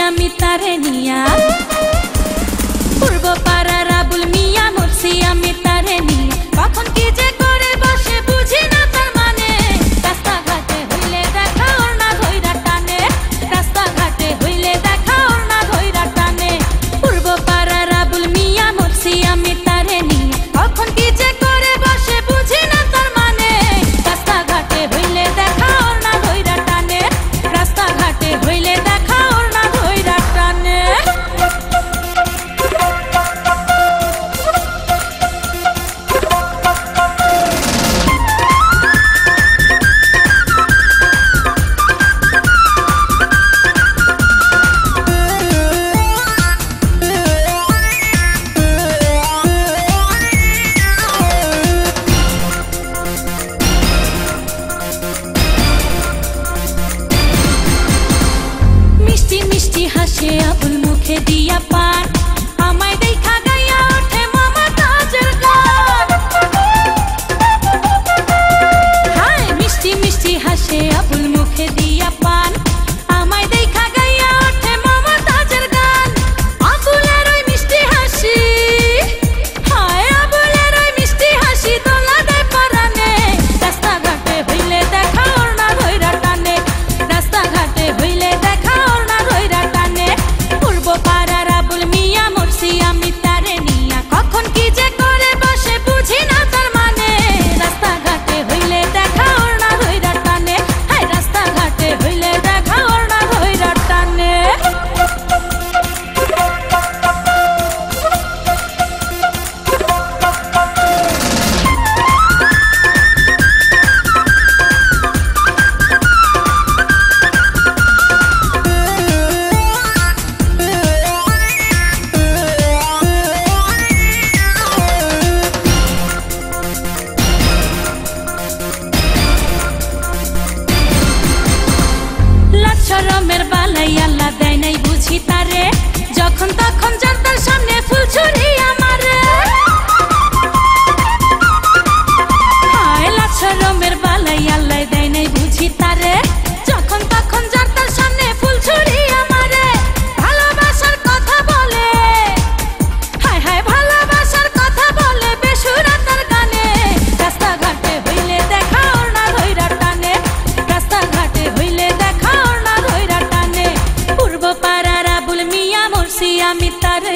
আমি তারে নিয়া পূর্ব পাড়ার আবুল মিয়া মরছি আমি তারে নিয়া কখন কি যে করে বসে বুঝি না তার মানে রাস্তাঘাটে হইলে দেখা ওর না ধইরা টানে রাস্তাঘাটে হইলে দেখা ওর না ধইরা টানে পূর্ব পাড়ার আবুল মিয়া মরছি আমি তারে নিয়া কখন কি যে করে বসে বুঝি না তার মানে রাস্তাঘাটে হইলে দেখা ওর না ধইরা টানে রাস্তাঘাটে হইলে দেখা ওর না ধইরা টানে হাসে আবুল মুখে দিয়া পান আমায় দেখা গাইয়া ওঠে মমতাজের গান হায় মিষ্টি মিষ্টি হাসে আবুল মুখে দিয়া পান আমায় দেখা গাইয়া ওঠে মমতাজের গান আবুলের ওই মিষ্টি হাসি হায় আবুলের ওই মিষ্টি হাসি দোলা দেয় পরানে রাস্তাঘাটে হইলে দেখা ওর না ধইরা টানে রাস্তাঘাটে হইলে দেখা ওর না ধইরা টানে পূর্ব পাড়ার আবুল মিয়া মরছি আমি তারে নিয়া কখন কি যে করে বসে বুঝি না তার মানে রাস্তাঘাটে হইলে দেখা ওর না ধইরা টানে হায় রাস্তাঘাটে হইলে দেখা ওর না ধইরা টানে শরমের বালাই আল্লাহ দেয় নাই বুঝি তারে যখন তখন জানতার সামনে ফুল ছুরি আমারে হায় লাজ শরমের বালাই আল্লাহ দেয় নাই বুঝি তারে যখন তখন জানতার সামনে ফুল ছুরি আমারে ভালোবাসার কথা বলে হায় হায় ভালোবাসার কথা বলে বেসুরাতার গানে রাস্তাঘাটে হইলে দেখা ওর না ধইরা টানে রাস্তাঘাটে হইলে দেখা ওর না ধইরা টানে পূর্ব পাড়ার আবুল মিয়া মরছি আমি তারে